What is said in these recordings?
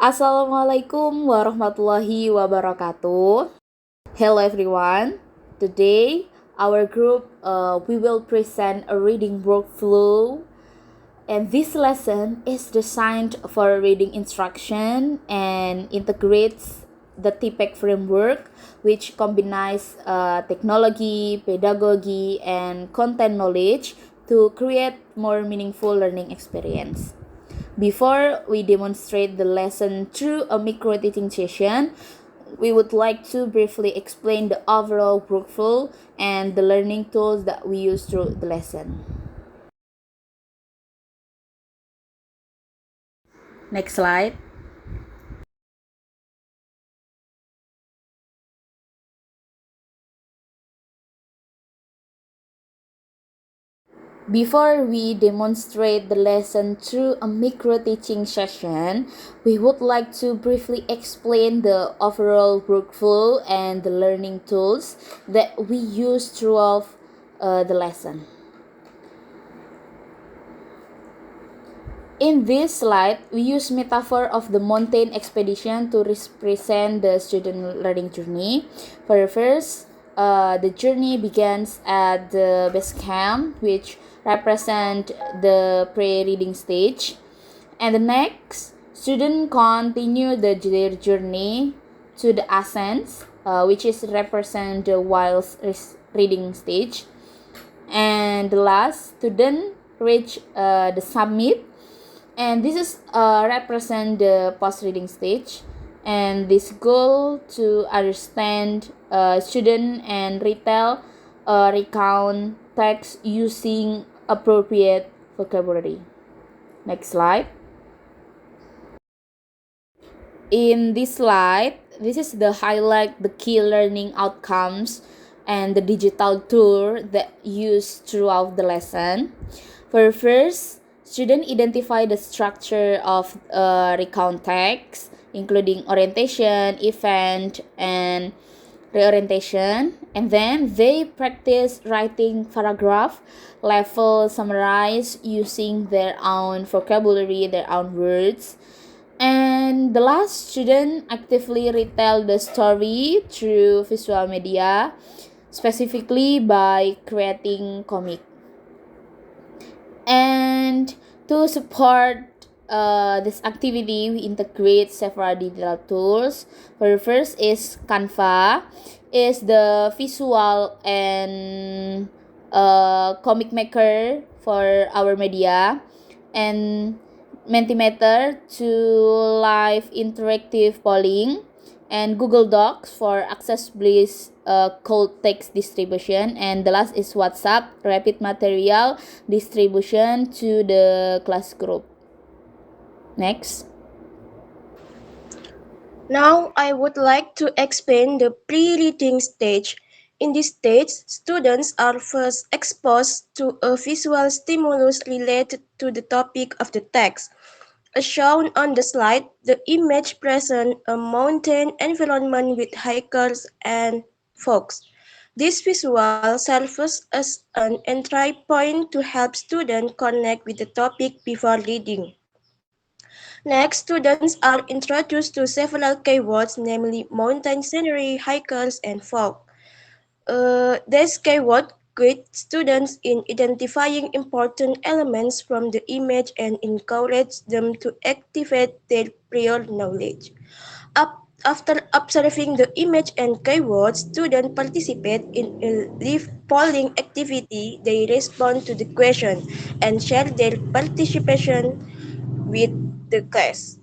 Assalamualaikum warahmatullahi wabarakatuh. Hello everyone. Today our group we will present a reading workflow, and this lesson is designed for reading instruction and integrates the TPEC framework, which combines technology, pedagogy, and content knowledge to create more meaningful learning experience. Before we demonstrate the lesson through a micro teaching session, we would like to briefly explain the overall workflow and the learning tools that we use through the lesson. Next slide. Before we demonstrate the lesson through a micro teaching session, we would like to briefly explain the overall workflow and the learning tools that we use throughout the lesson. In this slide, we use metaphor of the mountain expedition to represent the student learning journey. For first, the journey begins at the base camp, which represent the pre-reading stage. And the next, students continue their journey to the ascent, which is represent the whilst reading stage. And the last, student reach the summit, and this is represent the post reading stage, and this goal to understand student and retell recount text using appropriate vocabulary. Next slide. In this slide, this is the highlight the key learning outcomes and the digital tool that used throughout the lesson. For first, students identify the structure of recount text, including orientation, event, and reorientation, and then they practice writing paragraph level summarize using their own vocabulary, their own words. And the last, student actively retell the story through visual media, specifically by creating comic. And to support this activity, we integrate several digital tools. For first is Canva, is the visual and comic maker for our media, and Mentimeter to live interactive polling, and Google Docs for accessibility code text distribution, and the last is WhatsApp rapid material distribution to the class group. Next. Now I would like to explain the pre-reading stage. In this stage, students are first exposed to a visual stimulus related to the topic of the text. As shown on the slide, the image presents a mountain environment with hikers and folks. This visual serves as an entry point to help students connect with the topic before reading. Next, students are introduced to several keywords, namely mountain scenery, hikers, and fog. These keywords guide students in identifying important elements from the image and encourage them to activate their prior knowledge. After observing the image and keywords, students participate in a live polling activity. They respond to the question and share their participation with the class.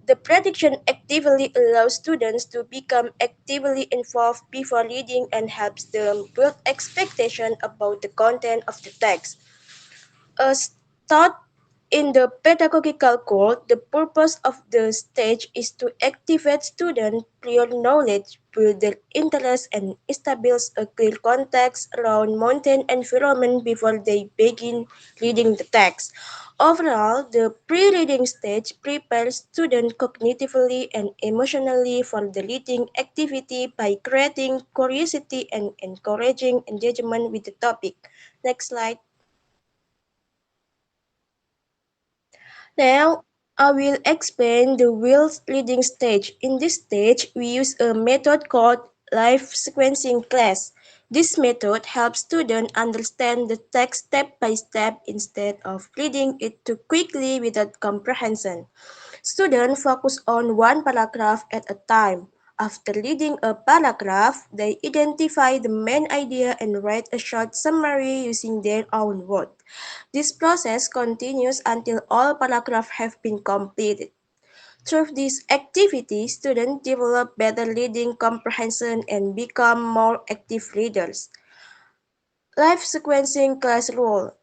The prediction actively allows students to become actively involved before reading and helps them build expectation about the content of the text. As taught in the pedagogical goal, the purpose of the stage is to activate students' prior knowledge, build their interest, and establish a clear context around mountain environment before they begin reading the text. Overall, the pre-reading stage prepares students cognitively and emotionally for the reading activity by creating curiosity and encouraging engagement with the topic. Next slide. Now, I will explain the wheel reading stage. In this stage, we use a method called live sequencing class. This method helps students understand the text step by step instead of reading it too quickly without comprehension. Students focus on one paragraph at a time. After reading a paragraph, they identify the main idea and write a short summary using their own words. This process continues until all paragraphs have been completed. Through this activity, students develop better reading comprehension and become more active readers. Life sequencing class rule.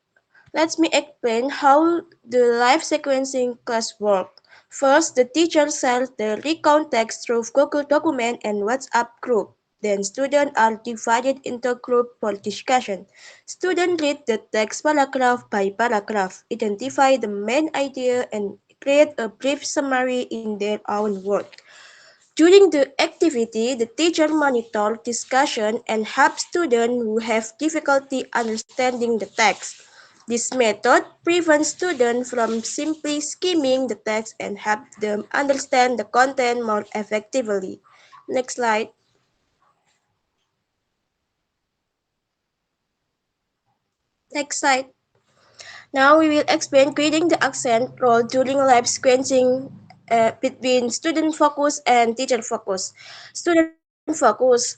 Let me explain how the live sequencing class works. First, the teacher shares the recount text through Google document and WhatsApp group. Then students are divided into groups for discussion. Students read the text paragraph by paragraph, identify the main idea, and create a brief summary in their own words. During the activity, the teacher monitors discussion and helps students who have difficulty understanding the text. This method prevents students from simply skimming the text and helps them understand the content more effectively. Next slide. Next slide. Now we will explain creating the accent role during live sequencing between student focus and teacher focus. Student focus.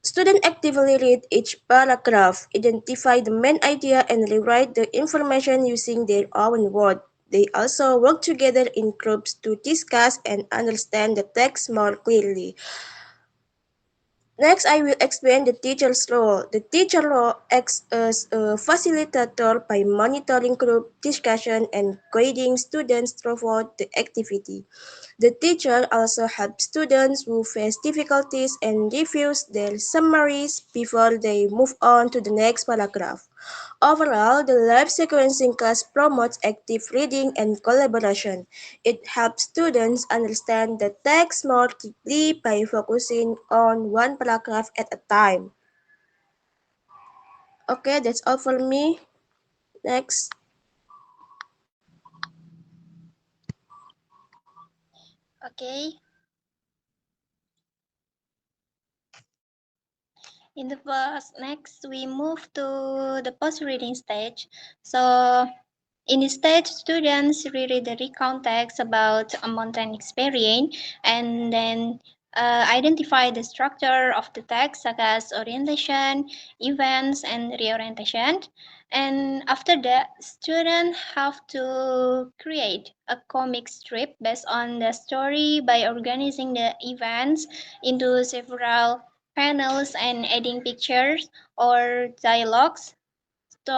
Students actively read each paragraph, identify the main idea, and rewrite the information using their own words. They also work together in groups to discuss and understand the text more clearly. Next, I will explain the teacher's role. The teacher role acts as a facilitator by monitoring group discussion and guiding students throughout the activity. The teacher also helps students who face difficulties and reviews their summaries before they move on to the next paragraph. Overall, the live sequencing class promotes active reading and collaboration. It helps students understand the text more deeply by focusing on one paragraph at a time. Okay, that's all for me. Next. Okay, in the first, next we move to the post-reading stage. So in this stage, students reread the recount text about a mountain experience and then identify the structure of the text, such as orientation, events, and reorientation. And after that, students have to create a comic strip based on the story by organizing the events into several panels and adding pictures or dialogues.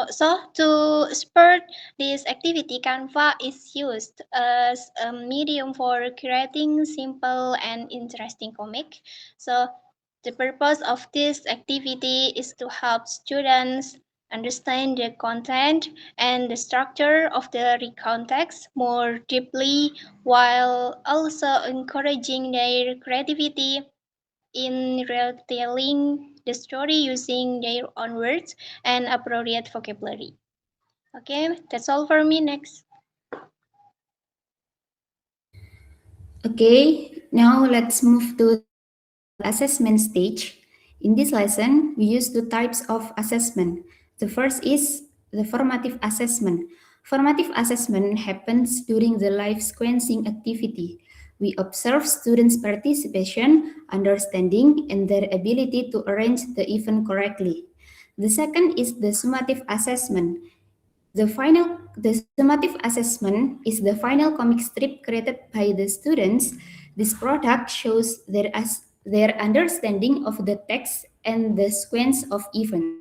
So to spur this activity, Canva is used as a medium for creating simple and interesting comic. So the purpose of this activity is to help students understand the content and the structure of the recount text more deeply while also encouraging their creativity in retelling the story using their own words and appropriate vocabulary. Okay, that's all for me. Next. Okay, now let's move to the assessment stage. In this lesson, we use two types of assessment. The first is the formative assessment. Formative assessment happens during the life sequencing activity. We observe students' participation, understanding, and their ability to arrange the event correctly. The second is the summative assessment. The summative assessment is the final comic strip created by the students. This product shows their understanding of the text and the sequence of events.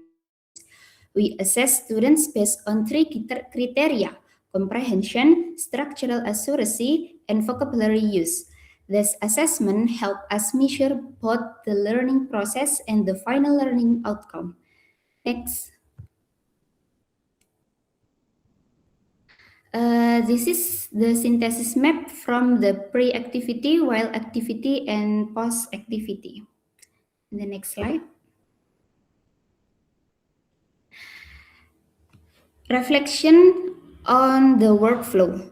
We assess students based on three criteria: comprehension, structural accuracy, and vocabulary use. This assessment help us measure both the learning process and the final learning outcome. Next. This is the synthesis map from the pre-activity, while activity, and post-activity. The next slide. Reflection on the workflow.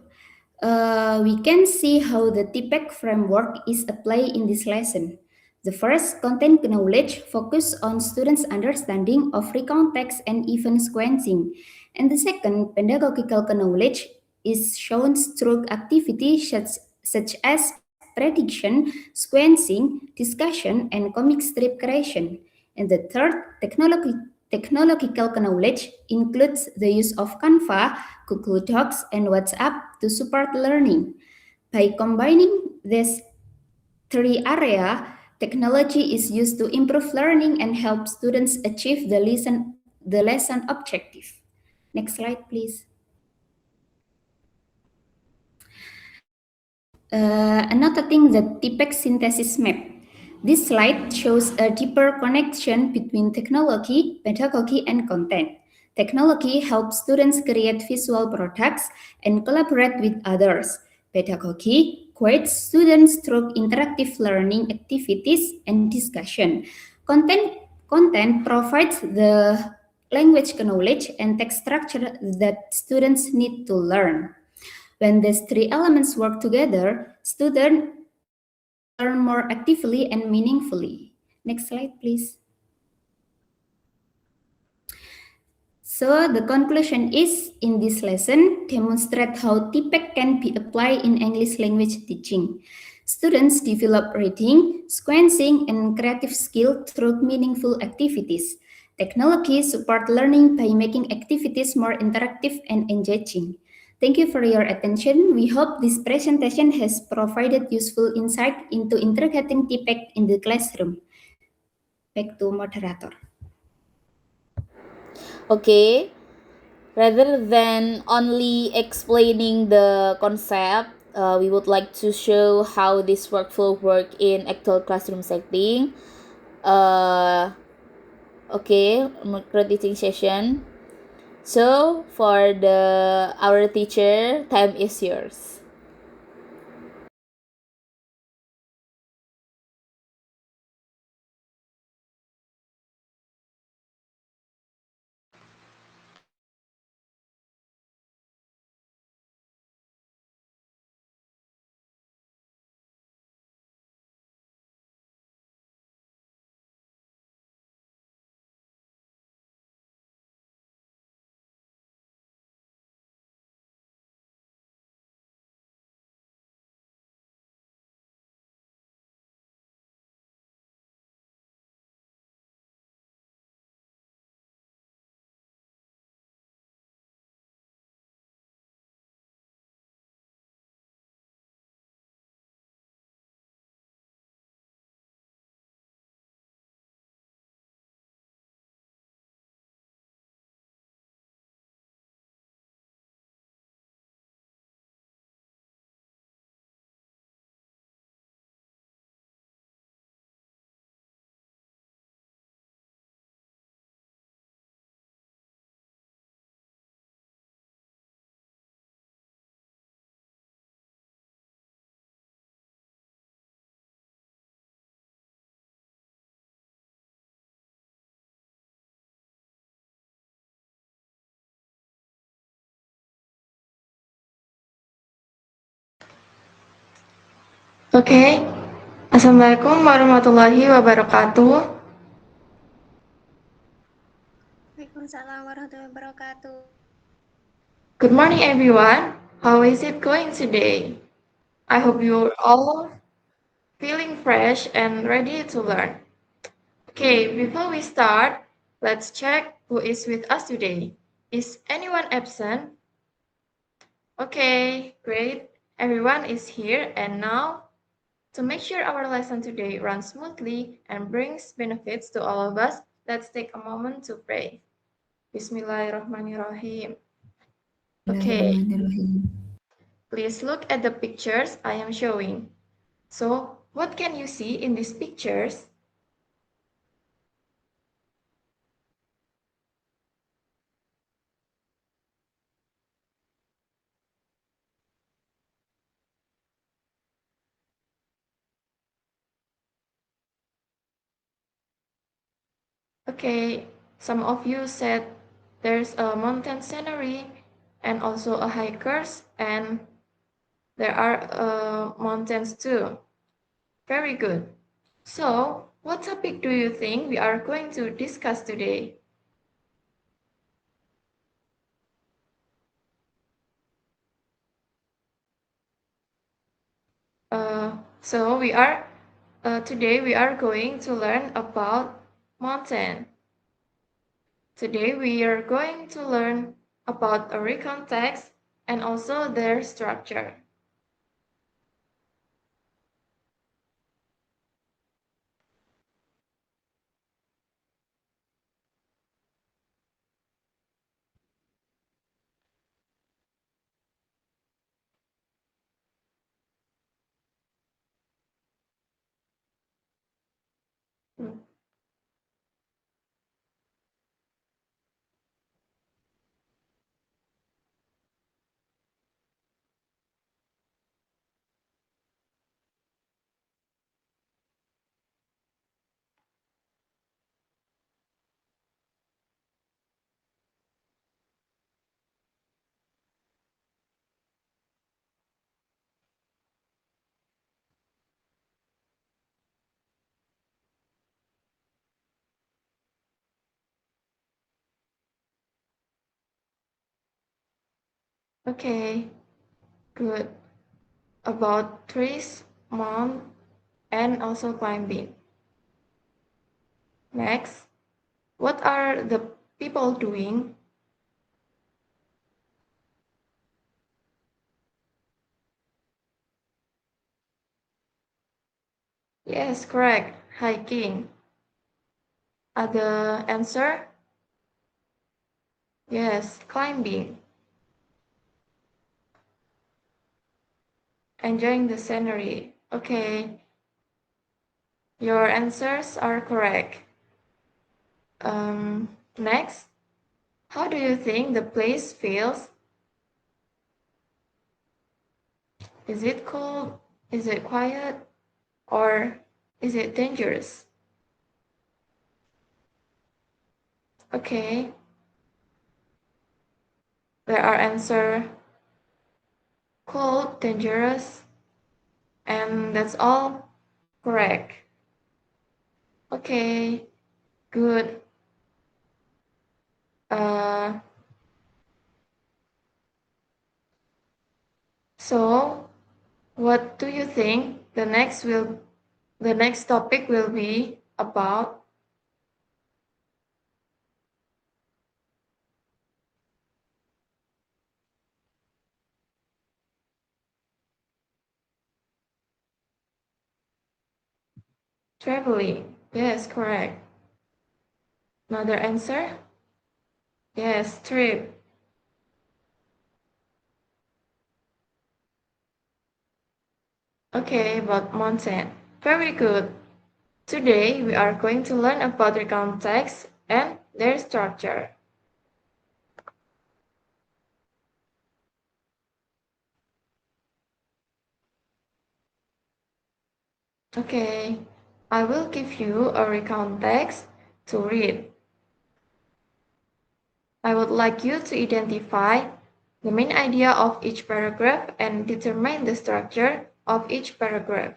We can see how the TPEC framework is applied in this lesson. The first, content knowledge, focus on students' understanding of recount text and event sequencing. And the second, pedagogical knowledge, is shown through activities such as prediction, sequencing, discussion, and comic strip creation. And the third, technological knowledge includes the use of Canva, Google Docs, and WhatsApp to support learning. By combining these three areas, technology is used to improve learning and help students achieve the lesson objective. Next slide, please. Another thing, the TPEC synthesis map. This slide shows a deeper connection between technology, pedagogy, and content. Technology helps students create visual products and collaborate with others. Pedagogy guides students through interactive learning activities and discussion. Content provides the language knowledge and text structure that students need to learn. When these three elements work together, students learn more actively and meaningfully. Next slide, please. So the conclusion is, in this lesson, demonstrate how TPEC can be applied in English language teaching. Students develop reading, sequencing, and creative skill through meaningful activities. Technology support learning by making activities more interactive and engaging. Thank you for your attention. We hope this presentation has provided useful insight into integrating TPEC in the classroom. Back to moderator. Okay, rather than only explaining the concept, we would like to show how this workflow work in actual classroom setting. Okay, crediting session. So for our teacher, time is yours. Okay. Assalamualaikum warahmatullahi wabarakatuh. Waalaikumsalam warahmatullahi wabarakatuh. Good morning, everyone. How is it going today? I hope you're all feeling fresh and ready to learn. Okay, before we start, let's check who is with us today. Is anyone absent? Okay, great. Everyone is here, and now, to make sure our lesson today runs smoothly and brings benefits to all of us, let's take a moment to pray. Bismillahirrahmanirrahim. Okay, Bismillahirrahmanirrahim. please look at the pictures I am showing. So, what can you see in these pictures? Okay, some of you said there's a mountain scenery and also a hikers and there are mountains too. Very good. So, what topic do you think we are going to discuss today? So we are today we are going to learn about mountain. Today we are going to learn about a context and also their structure. Hmm. Okay, good. About trees, mount, and also climbing. Next, what are the people doing? Yes, correct. Hiking. Other answer? Yes, climbing. Enjoying the scenery. Okay, your answers are correct. Next, how do you think the place feels? Is it cold? Is it quiet? Or is it dangerous? Okay, there are answer cold, dangerous, and that's all correct. Okay, good. Uh, so what do you think the next topic will be about? Traveling. Yes, correct. Another answer? Yes, trip. Okay, about mountain. Very good. Today we are going to learn about their context and their structure. Okay, I will give you a context to read. I would like you to identify the main idea of each paragraph and determine the structure of each paragraph.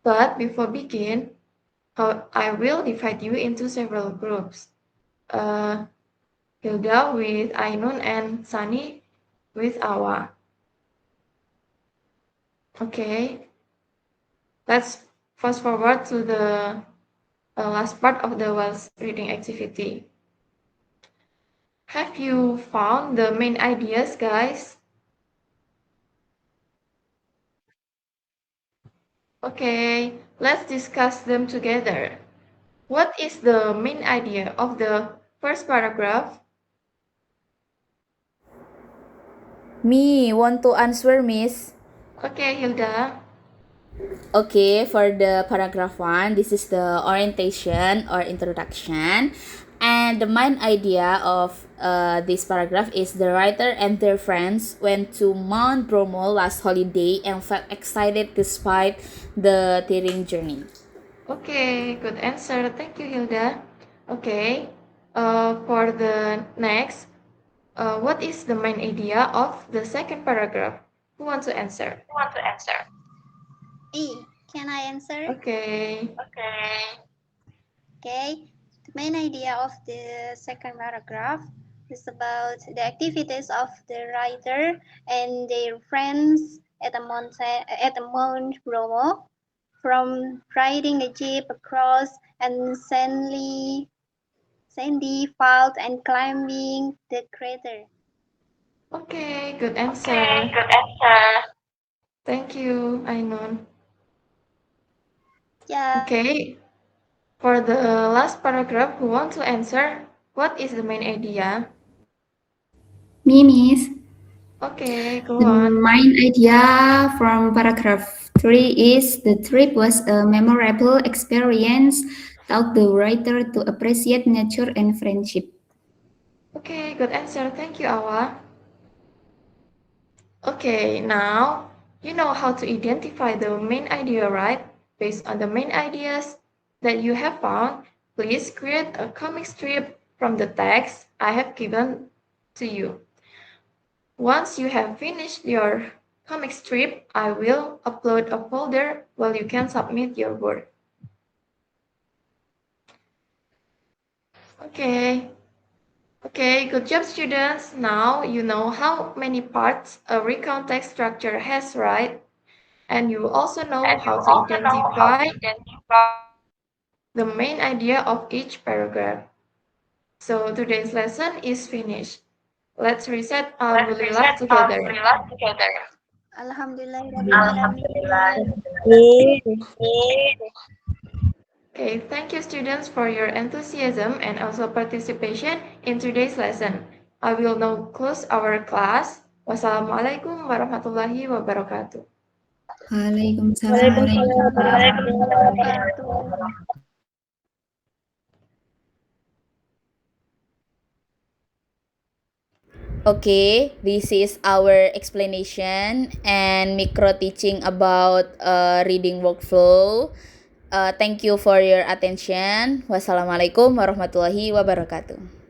But before begin, I will divide you into several groups. Uh, Hilda with Ainun and Sunny with Awa. Okay, let's fast forward to the last part of the Wells reading activity. Have you found the main ideas, guys? Okay, let's discuss them together. What is the main idea of the first paragraph? Me want to answer, Miss. Okay, Hilda. Okay, for the paragraph 1, this is the orientation or introduction. And the main idea of this paragraph is the writer and their friends went to Mount Bromo last holiday and felt excited despite the tiring journey. Okay, good answer. Thank you, Hilda. Okay, for the next, what is the main idea of the second paragraph? Who wants to answer? E. Can I answer? Okay. Okay. The main idea of the second paragraph is about the activities of the writer and their friends at the Mount Bromo, from riding a jeep across and sandy field and climbing the crater. Okay, good answer. Thank you, Ainun. Yeah. Okay, for the last paragraph, who wants to answer? What is the main idea? Me, Miss. Okay, go The on. main idea from paragraph 3 is the trip was a memorable experience, taught the writer to appreciate nature and friendship. Okay, good answer. Thank you, Awa. Okay, now you know how to identify the main idea, right? Based on the main ideas that you have found, please create a comic strip from the text I have given to you. Once you have finished your comic strip, I will upload a folder where you can submit your work. Okay. Okay, good job, students. Now you know how many parts a recount text structure has, right? And you also know how to identify the main idea of each paragraph. So today's lesson is finished. Let's reset Alhamdulillah together. Alhamdulillah Rabbil Alamin. Okay, thank you students for your enthusiasm and also participation in today's lesson. I will now close our class. Wassalamualaikum warahmatullahi wabarakatuh. Waalaikumsalam Waalaikumsalam warahmatullahi warahmatullahi wabarakatuh. Wabarakatuh. Okay, this is our explanation and micro teaching about reading workflow. Thank you for your attention. Wassalamualaikum warahmatullahi wabarakatuh.